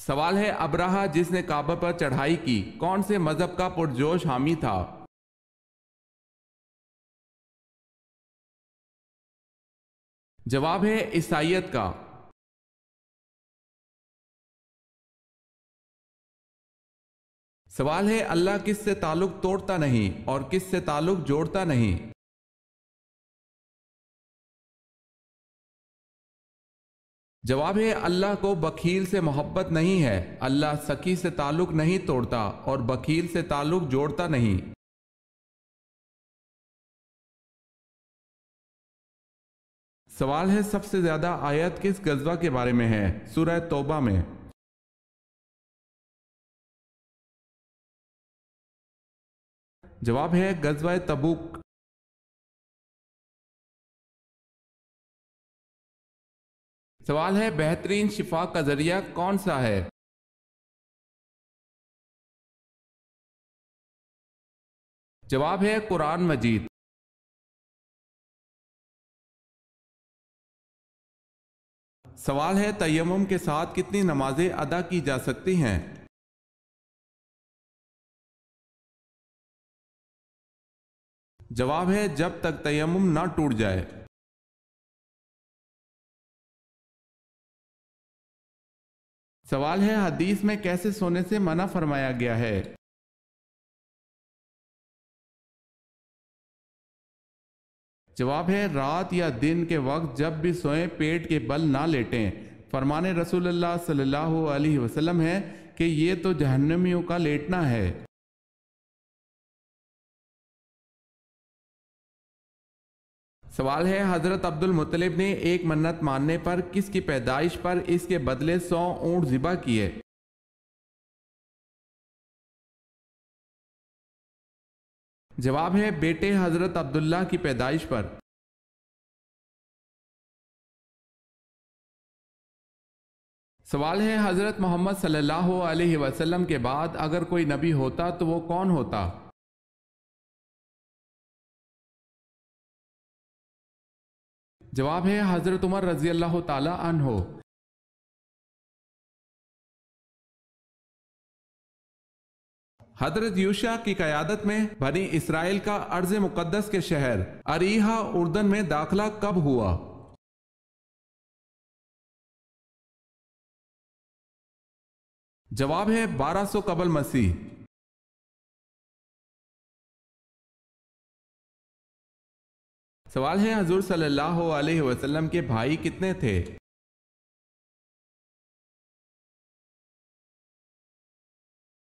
سوال ہے ابرہہ جس نے کعبہ پر چڑھائی کی کون سے مذہب کا پرجوش حامی تھا؟ جواب ہے عیسائیت کا۔ سوال ہے اللہ کس سے تعلق توڑتا نہیں اور کس سے تعلق جوڑتا نہیں؟ جواب ہے اللہ کو بخیل سے محبت نہیں ہے، اللہ سخی سے تعلق نہیں توڑتا اور بخیل سے تعلق جوڑتا نہیں۔ سوال ہے سب سے زیادہ آیت کس غزوہ کے بارے میں ہے؟ سورہ توبہ میں۔ جواب ہے غزوہ تبوک۔ سوال ہے بہترین شفا کا ذریعہ کون سا ہے؟ جواب ہے قرآن مجید۔ سوال ہے تیمم کے ساتھ کتنی نمازیں ادا کی جا سکتی ہیں؟ جواب ہے جب تک تیمم نہ ٹوٹ جائے۔ سوال ہے حدیث میں کیسے سونے سے منع فرمایا گیا ہے؟ جواب ہے رات یا دن کے وقت جب بھی سوئیں پیٹ کے بل نہ لیٹیں۔ فرمان رسول اللہ صلی اللہ علیہ وسلم ہے کہ یہ تو جہنمیوں کا لیٹنا ہے۔ سوال ہے حضرت عبد المطلب نے ایک منت ماننے پر کس کی پیدائش پر اس کے بدلے 100 اونٹ ذبح کیے؟ جواب ہے بیٹے حضرت عبداللہ کی پیدائش پر۔ سوال ہے حضرت محمد صلی اللہ علیہ وسلم کے بعد اگر کوئی نبی ہوتا تو وہ کون ہوتا؟ جواب ہے حضرت عمر رضی اللہ تعالی عنہ۔ حضرت یوشع کی قیادت میں بنی اسرائیل کا ارض مقدس کے شہر اریحا اردن میں داخلہ کب ہوا؟ جواب ہے 1200 قبل مسیح۔ سوال ہے حضور صلی اللہ علیہ وسلم کے بھائی کتنے تھے؟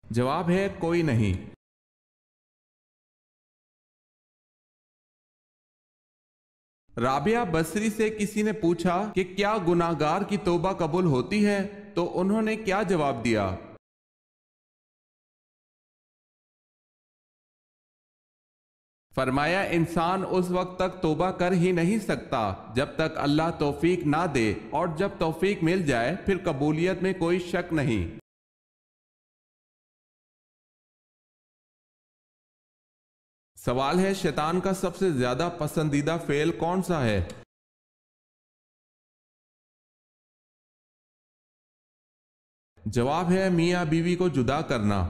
جواب ہے کوئی نہیں۔ رابعہ بصری سے کسی نے پوچھا کہ کیا گناہگار کی توبہ قبول ہوتی ہے تو انہوں نے کیا جواب دیا؟ فرمایا انسان اس وقت تک توبہ کر ہی نہیں سکتا جب تک اللہ توفیق نہ دے، اور جب توفیق مل جائے پھر قبولیت میں کوئی شک نہیں۔ سوال ہے شیطان کا سب سے زیادہ پسندیدہ فعل کون سا ہے؟ جواب ہے میاں بیوی کو جدا کرنا۔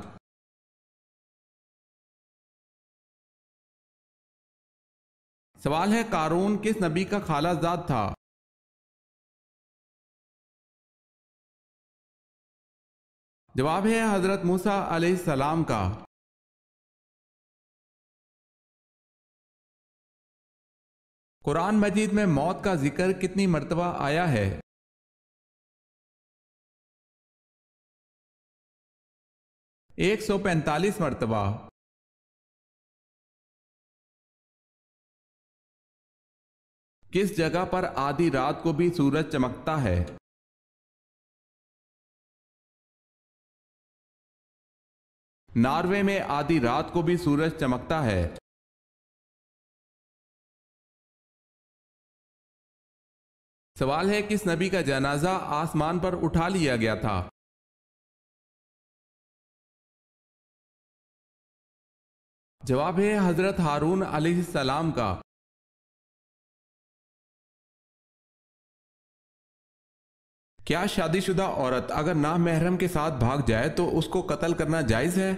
سوال ہے قارون کس نبی کا خالہ زاد تھا؟ جواب ہے حضرت موسیٰ علیہ السلام کا۔ قرآن مجید میں موت کا ذکر کتنی مرتبہ آیا ہے؟ 145 مرتبہ۔ کس جگہ پر آدھی رات کو بھی سورج چمکتا ہے؟ ناروے میں آدھی رات کو بھی سورج چمکتا ہے۔ سوال ہے کس نبی کا جنازہ آسمان پر اٹھا لیا گیا تھا؟ جواب ہے حضرت ہارون علیہ السلام کا۔ کیا شادی شدہ عورت اگر نامحرم کے ساتھ بھاگ جائے تو اس کو قتل کرنا جائز ہے؟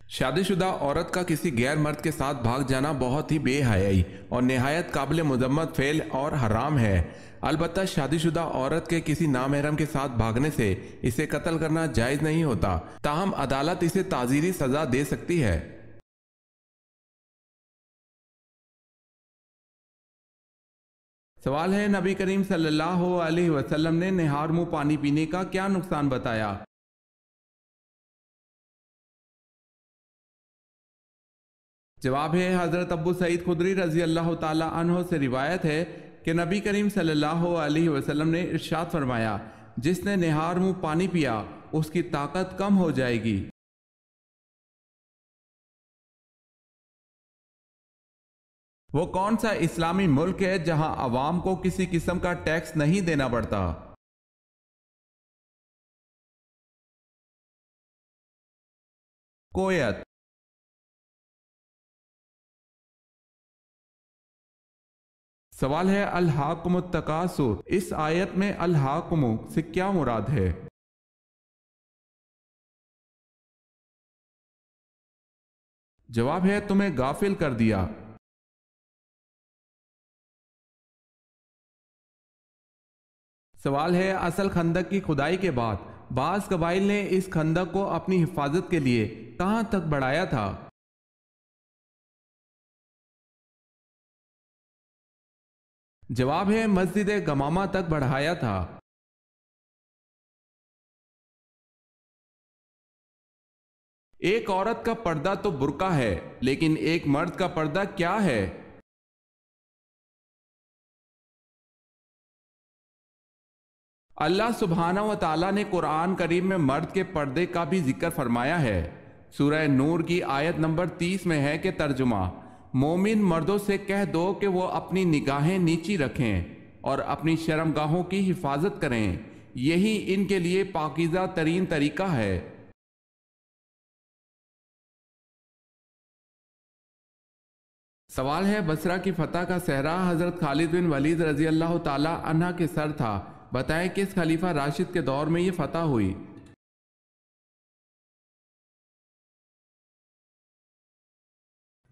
شادی شدہ عورت کا کسی غیر مرد کے ساتھ بھاگ جانا بہت ہی بے حیائی اور نہایت قابل مذمت فعل اور حرام ہے۔ البتہ شادی شدہ عورت کے کسی نامحرم کے ساتھ بھاگنے سے اسے قتل کرنا جائز نہیں ہوتا، تاہم عدالت اسے تعزیری سزا دے سکتی ہے۔ سوال ہے، نبی کریم صلی اللہ علیہ وسلم نے نہار منہ پانی پینے کا کیا نقصان بتایا؟ جواب ہے، حضرت ابو سعید خدری رضی اللہ تعالی عنہ سے روایت ہے کہ نبی کریم صلی اللہ علیہ وسلم نے ارشاد فرمایا، جس نے نہار منہ پانی پیا اس کی طاقت کم ہو جائے گی۔ وہ کون سا اسلامی ملک ہے جہاں عوام کو کسی قسم کا ٹیکس نہیں دینا پڑتا؟ کویت۔ سوال ہے، الہاکم التکاثر، اس آیت میں الہاکم سے کیا مراد ہے؟ جواب ہے، تمہیں غافل کر دیا۔ سوال ہے، اصل خندق کی کھدائی کے بعد بعض قبائل نے اس خندق کو اپنی حفاظت کے لیے کہاں تک بڑھایا تھا؟ جواب ہے، مسجد گمامہ تک بڑھایا تھا۔ ایک عورت کا پردہ تو برقع ہے، لیکن ایک مرد کا پردہ کیا ہے؟ اللہ سبحانہ و تعالیٰ نے قرآن کریم میں مرد کے پردے کا بھی ذکر فرمایا ہے۔ سورہ نور کی آیت نمبر 30 میں ہے کہ ترجمہ، مومن مردوں سے کہہ دو کہ وہ اپنی نگاہیں نیچی رکھیں اور اپنی شرمگاہوں کی حفاظت کریں، یہی ان کے لیے پاکیزہ ترین طریقہ ہے۔ سوال ہے، بصرہ کی فتح کا صحرا حضرت خالد بن ولید رضی اللہ تعالی عنہ کے سر تھا، بتائیں کس خلیفہ راشد کے دور میں یہ فتح ہوئی؟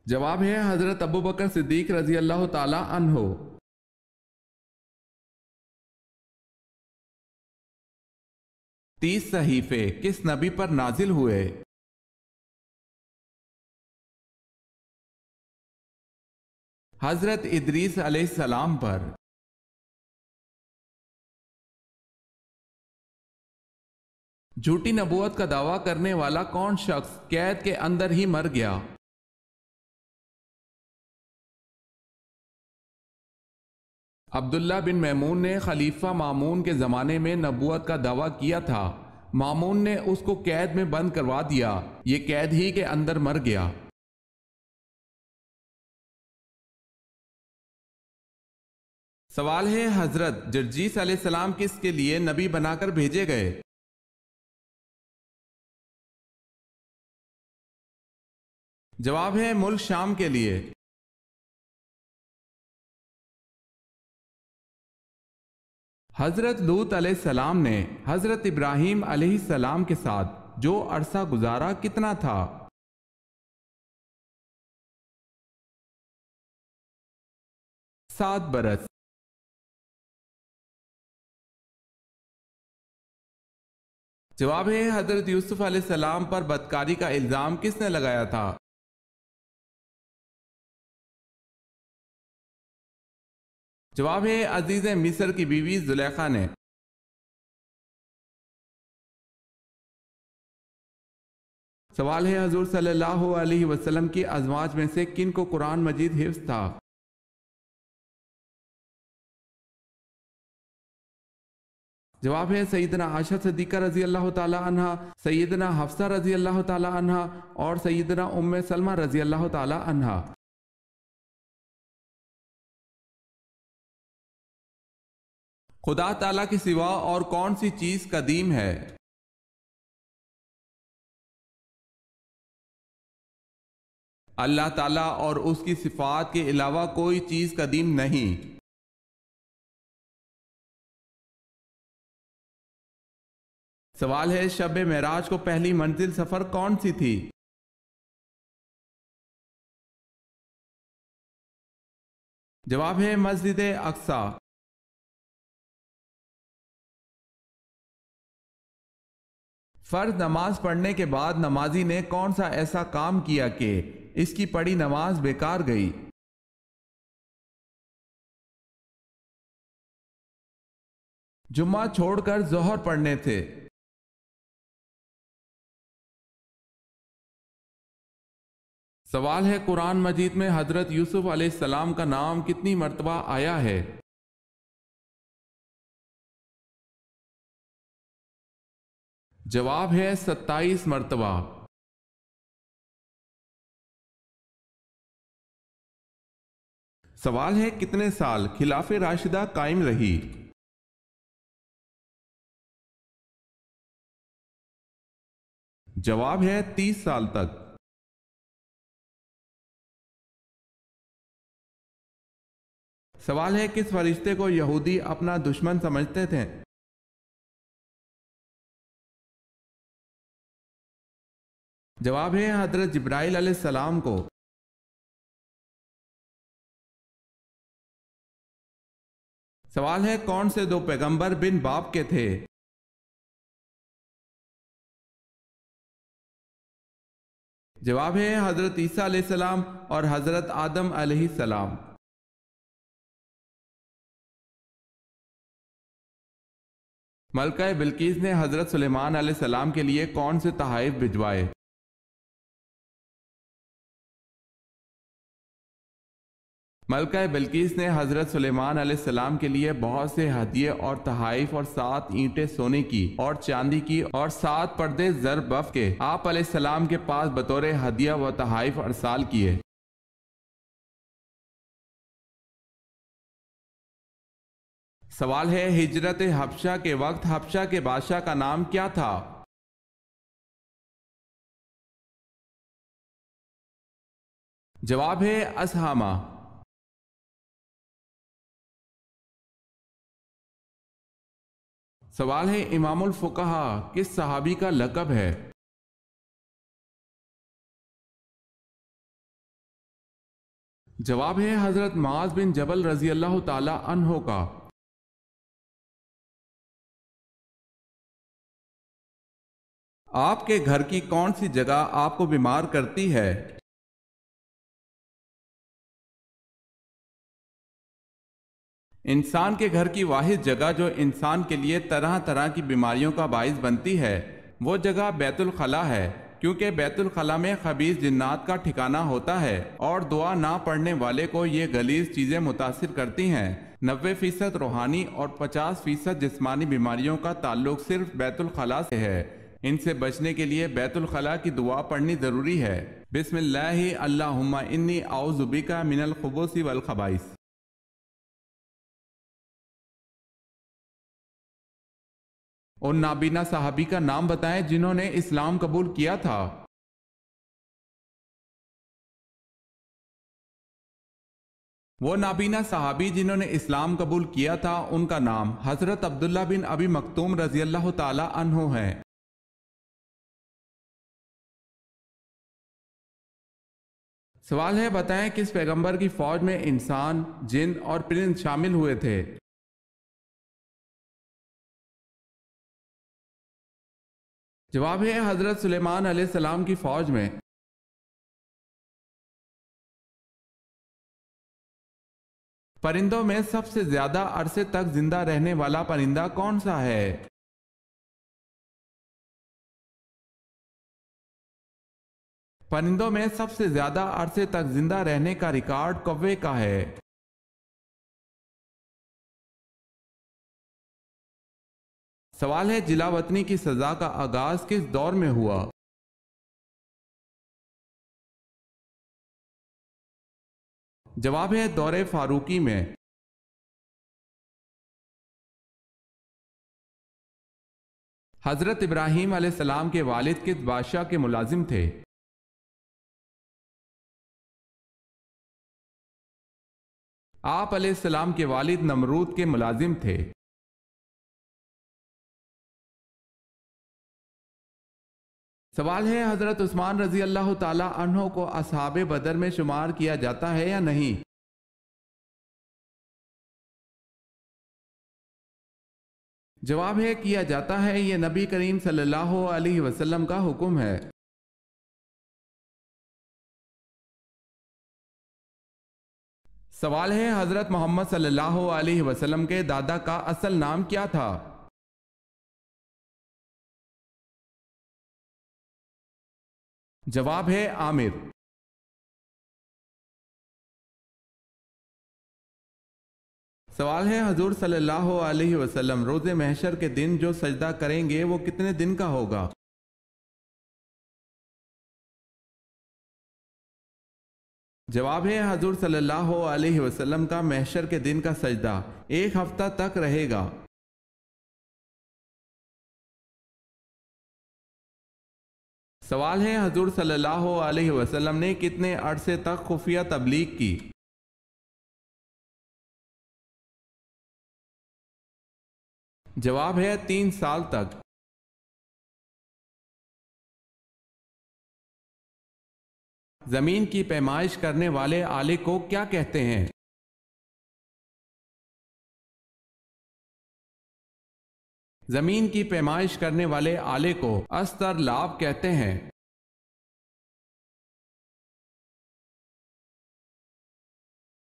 جواب ہے، حضرت ابو بکر صدیق رضی اللہ تعالی عنہ۔ 30 صحیفے کس نبی پر نازل ہوئے؟ حضرت ادریس علیہ السلام پر۔ جھوٹی نبوت کا دعویٰ کرنے والا کون شخص قید کے اندر ہی مر گیا؟ عبداللہ بن میمون نے خلیفہ مامون کے زمانے میں نبوت کا دعویٰ کیا تھا، مامون نے اس کو قید میں بند کروا دیا، یہ قید ہی کے اندر مر گیا۔ سوال ہے، حضرت جرجیس علیہ السلام کس کے لیے نبی بنا کر بھیجے گئے؟ جواب ہے، ملک شام کے لیے۔ حضرت لوط علیہ السلام نے حضرت ابراہیم علیہ السلام کے ساتھ جو عرصہ گزارا کتنا تھا؟ 7 برس۔ جواب ہے، حضرت یوسف علیہ السلام پر بدکاری کا الزام کس نے لگایا تھا؟ جواب ہے، عزیز مصر کی بیوی زلیخا نے۔ سوال ہے، حضور صلی اللہ علیہ وسلم کی ازواج میں سے کن کو قرآن مجید حفظ تھا؟ جواب ہے، سیدنا عائشہ صدیقہ رضی اللہ تعالی عنہ، سیدنا حفصہ رضی اللہ تعالی عنہ اور سیدنا ام سلمہ رضی اللہ تعالی عنہ۔ خدا تعالیٰ کے سوا اور کون سی چیز قدیم ہے؟ اللہ تعالیٰ اور اس کی صفات کے علاوہ کوئی چیز قدیم نہیں۔ سوال ہے شب معراج کو پہلی منزل سفر کون سی تھی؟ جواب ہے مسجد اقصی۔ فرض نماز پڑھنے کے بعد نمازی نے کون سا ایسا کام کیا کہ اس کی پڑھی نماز بیکار گئی؟ جمعہ چھوڑ کر ظہر پڑھنے تھے۔ سوال ہے قرآن مجید میں حضرت یوسف علیہ السلام کا نام کتنی مرتبہ آیا ہے؟ جواب ہے 27 مرتبہ۔ سوال ہے کتنے سال خلافت راشدہ قائم رہی؟ جواب ہے 30 سال تک۔ سوال ہے کس فرشتے کو یہودی اپنا دشمن سمجھتے تھے؟ جواب ہے حضرت جبرائیل علیہ السلام کو۔ سوال ہے کون سے دو پیغمبر بن باپ کے تھے؟ جواب ہے حضرت عیسیٰ علیہ السلام اور حضرت آدم علیہ السلام۔ ملکہ بلقیس نے حضرت سلیمان علیہ السلام کے لیے کون سے تحائف بھجوائے؟ ملکہ بلقیس نے حضرت سلیمان علیہ السلام کے لیے بہت سے ہدیے اور تحائف اور 7 اینٹیں سونے کی اور چاندی کی اور 7 پردے زر بف کے آپ علیہ السلام کے پاس بطور ہدیہ و تحائف ارسال کیے۔ سوال ہے ہجرت حبشہ کے وقت حبشہ کے بادشاہ کا نام کیا تھا؟ جواب ہے اسہامہ۔ سوال ہے امام الفقہا کس صحابی کا لقب ہے؟ جواب ہے حضرت معاذ بن جبل رضی اللہ تعالی عنہ کا۔ آپ کے گھر کی کون سی جگہ آپ کو بیمار کرتی ہے؟ انسان کے گھر کی واحد جگہ جو انسان کے لیے طرح طرح کی بیماریوں کا باعث بنتی ہے وہ جگہ بیت الخلاء ہے، کیونکہ بیت الخلاء میں خبیث جنات کا ٹھکانہ ہوتا ہے اور دعا نہ پڑھنے والے کو یہ غلیظ چیزیں متاثر کرتی ہیں۔ 90% روحانی اور 50% جسمانی بیماریوں کا تعلق صرف بیت الخلاء سے ہے۔ ان سے بچنے کے لیے بیت الخلاء کی دعا پڑھنی ضروری ہے۔ بسم اللہ اللہم انی اعوذ بک من الخبث والخبائث۔ اور نابینا صحابی کا نام بتائیں جنہوں نے اسلام قبول کیا تھا۔ وہ نابینا صحابی جنہوں نے اسلام قبول کیا تھا ان کا نام حضرت عبداللہ بن ابی مکتوم رضی اللہ تعالی عنہ ہے۔ سوال ہے بتائیں کس پیغمبر کی فوج میں انسان، جن اور پرند شامل ہوئے تھے؟ جواب ہے حضرت سلیمان علیہ السلام کی فوج میں۔ پرندوں میں سب سے زیادہ عرصے تک زندہ رہنے والا پرندہ کون سا ہے؟ پرندوں میں سب سے زیادہ عرصے تک زندہ رہنے کا ریکارڈ کوے کا ہے۔ سوال ہے جلا وطنی کی سزا کا آغاز کس دور میں ہوا؟ جواب ہے دور فاروقی میں۔ حضرت ابراہیم علیہ السلام کے والد کس بادشاہ کے ملازم تھے؟ آپ علیہ السلام کے والد نمرود کے ملازم تھے۔ سوال ہے حضرت عثمان رضی اللہ تعالی عنہ کو اصحاب بدر میں شمار کیا جاتا ہے یا نہیں؟ جواب ہے کیا جاتا ہے، یہ نبی کریم صلی اللہ علیہ وسلم کا حکم ہے۔ سوال ہے حضرت محمد صلی اللہ علیہ وسلم کے دادا کا اصل نام کیا تھا؟ جواب ہے عامر۔ سوال ہے حضور صلی اللہ علیہ وسلم روز محشر کے دن جو سجدہ کریں گے وہ کتنے دن کا ہوگا؟ جواب ہے حضور صلی اللہ علیہ وسلم کا محشر کے دن کا سجدہ 1 ہفتہ تک رہے گا۔ سوال ہے حضور صلی اللہ علیہ وسلم نے کتنے عرصے تک خفیہ تبلیغ کی؟ جواب ہے 3 سال تک۔ زمین کی پیمائش کرنے والے آلے کو کیا کہتے ہیں؟ زمین کی پیمائش کرنے والے آلے کو استرلاب کہتے ہیں۔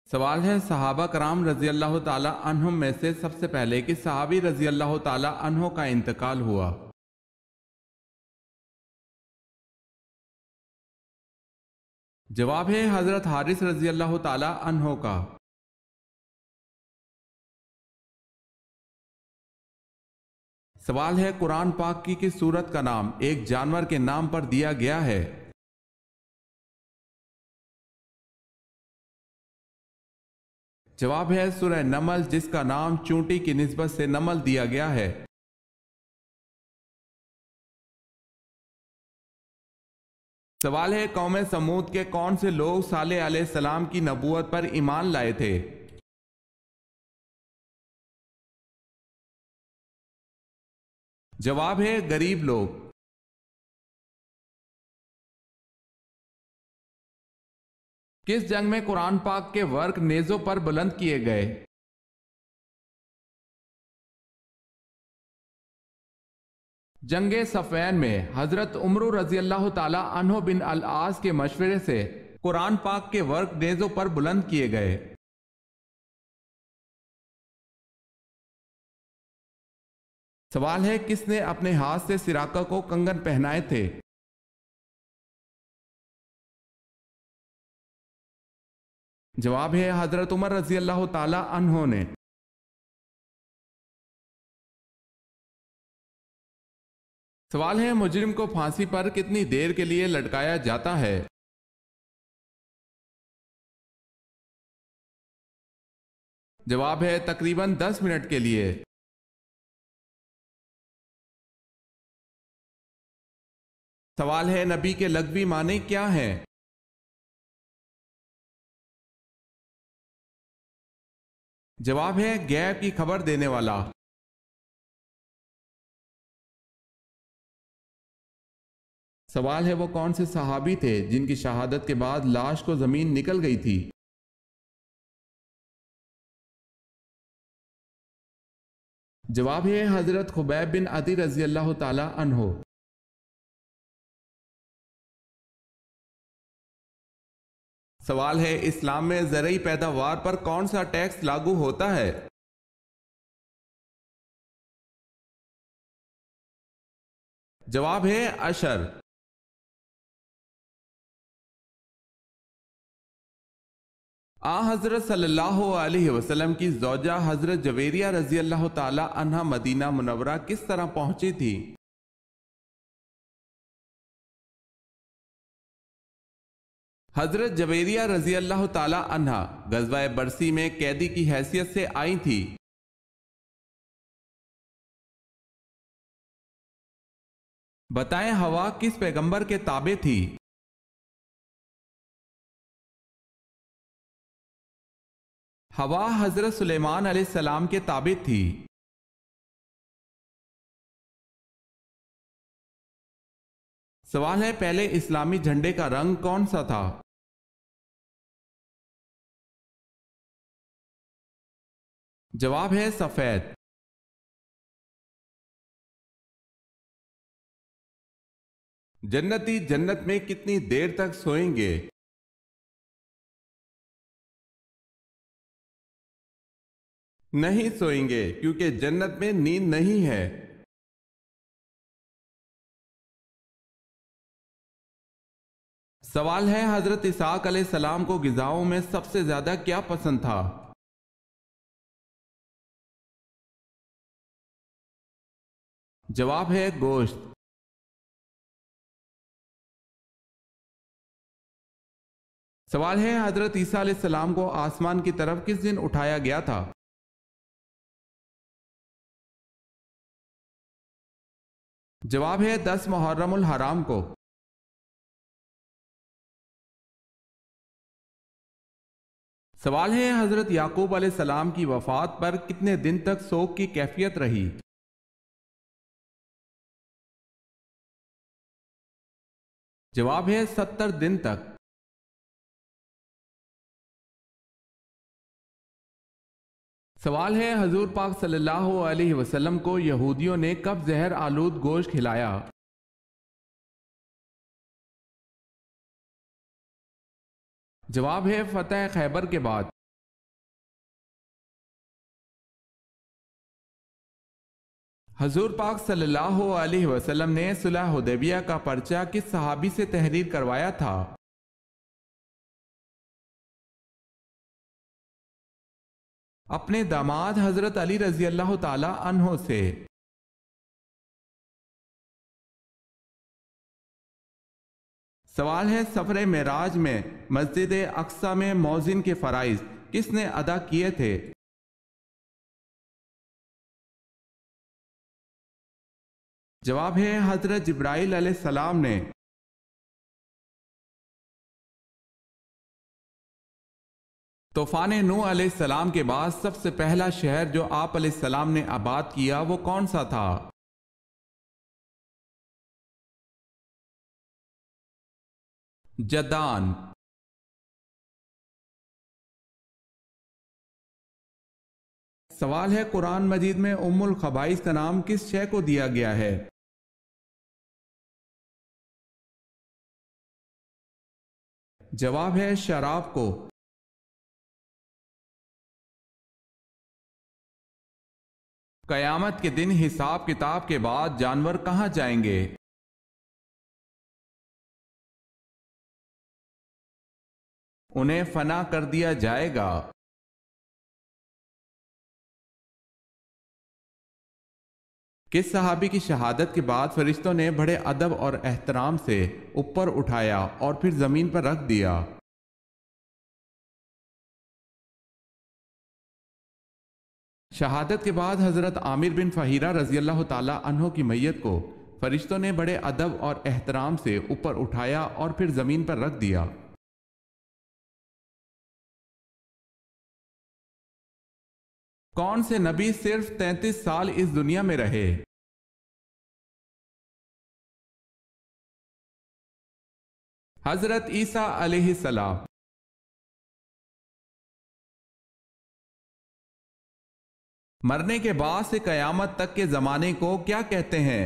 سوال ہے صحابہ کرام رضی اللہ تعالی عنہم میں سے سب سے پہلے کس صحابی رضی اللہ تعالی عنہ کا انتقال ہوا؟ جواب ہے حضرت حارث رضی اللہ تعالی عنہ کا۔ سوال ہے قرآن پاک کی کس سورت کا نام ایک جانور کے نام پر دیا گیا ہے؟ جواب ہے سورہ نمل، جس کا نام چونٹی کی نسبت سے نمل دیا گیا ہے۔ سوال ہے قوم سمود کے کون سے لوگ صالح علیہ السلام کی نبوت پر ایمان لائے تھے؟ جواب ہے غریب لوگ۔ کس جنگ میں قرآن پاک کے ورق نیزوں پر بلند کیے گئے؟ جنگ صفین میں حضرت عمر رضی اللہ تعالی عنہ بن العاص کے مشورے سے قرآن پاک کے ورق نیزوں پر بلند کیے گئے۔ سوال ہے کس نے اپنے ہاتھ سے سراقہ کو کنگن پہنائے تھے؟ جواب ہے حضرت عمر رضی اللہ تعالی عنہ نے۔ سوال ہے مجرم کو پھانسی پر کتنی دیر کے لیے لٹکایا جاتا ہے؟ جواب ہے تقریباً 10 منٹ کے لیے۔ سوال ہے نبی کے لغوی معنی کیا ہیں؟ جواب ہے غیب کی خبر دینے والا۔ سوال ہے وہ کون سے صحابی تھے جن کی شہادت کے بعد لاش کو زمین نکل گئی تھی؟ جواب ہے حضرت خبیب بن عدی رضی اللہ تعالی عنہ۔ سوال ہے اسلام میں زرعی پیداوار پر کون سا ٹیکس لاگو ہوتا ہے؟ جواب ہے عشر۔ حضرت صلی اللہ علیہ وسلم کی زوجہ حضرت جویریہ رضی اللہ تعالی عنہ مدینہ منورہ کس طرح پہنچی تھی؟ حضرت جویریہ رضی اللہ تعالی عنہ غزوہ برسی میں قیدی کی حیثیت سے آئی تھی۔ بتائیں ہوا کس پیغمبر کے تابع تھی؟ ہوا حضرت سلیمان علیہ السلام کے تابع تھی۔ سوال ہے پہلے اسلامی جھنڈے کا رنگ کون سا تھا؟ جواب ہے سفید۔ جنتی جنت میں کتنی دیر تک سوئیں گے؟ نہیں سوئیں گے، کیونکہ جنت میں نیند نہیں ہے۔ سوال ہے حضرت اسحاق علیہ السلام کو غذاؤں میں سب سے زیادہ کیا پسند تھا؟ جواب ہے گوشت۔ سوال ہے حضرت عیسیٰ علیہ السلام کو آسمان کی طرف کس دن اٹھایا گیا تھا؟ جواب ہے 10 محرم الحرام کو۔ سوال ہے حضرت یعقوب علیہ السلام کی وفات پر کتنے دن تک سوگ کی کیفیت رہی؟ جواب ہے 70 دن تک۔ سوال ہے حضور پاک صلی اللہ علیہ وسلم کو یہودیوں نے کب زہر آلود گوشت کھلایا؟ جواب ہے فتح خیبر کے بعد۔ حضور پاک صلی اللہ علیہ وسلم نے صلح حدیبیہ کا پرچہ کس صحابی سے تحریر کروایا تھا؟ اپنے داماد حضرت علی رضی اللہ تعالی عنہ سے۔ سوال ہے سفر معراج میں مسجد اقصی میں مؤذن کے فرائض کس نے ادا کیے تھے؟ جواب ہے حضرت جبرائیل علیہ السلام نے۔ طوفان نوح علیہ السلام کے بعد سب سے پہلا شہر جو آپ علیہ السلام نے آباد کیا وہ کون سا تھا؟ جدان۔ سوال ہے قرآن مجید میں ام الخبائث کا نام کس شے کو دیا گیا ہے؟ جواب ہے شراب کو۔ قیامت کے دن حساب کتاب کے بعد جانور کہاں جائیں گے؟ انہیں فنا کر دیا جائے گا۔ کس صحابی کی شہادت کے بعد فرشتوں نے بڑے ادب اور احترام سے اوپر اٹھایا اور پھر زمین پر رکھ دیا؟ شہادت کے بعد حضرت عامر بن فہیرہ رضی اللہ تعالی عنہ کی میت کو فرشتوں نے بڑے ادب اور احترام سے اوپر اٹھایا اور پھر زمین پر رکھ دیا۔ کون سے نبی صرف 33 سال اس دنیا میں رہے؟ حضرت عیسیٰ علیہ السلام۔ مرنے کے بعد سے قیامت تک کے زمانے کو کیا کہتے ہیں؟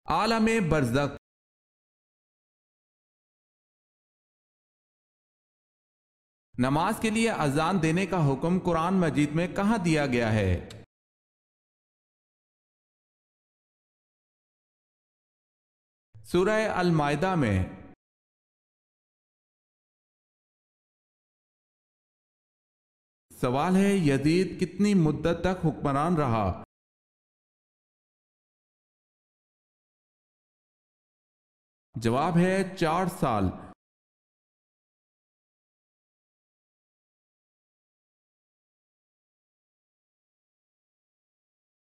عالم برزخ۔ نماز کے لیے اذان دینے کا حکم قرآن مجید میں کہاں دیا گیا ہے؟ سورہ المائدہ میں۔ سوال ہے یزید کتنی مدت تک حکمران رہا؟ جواب ہے 4 سال۔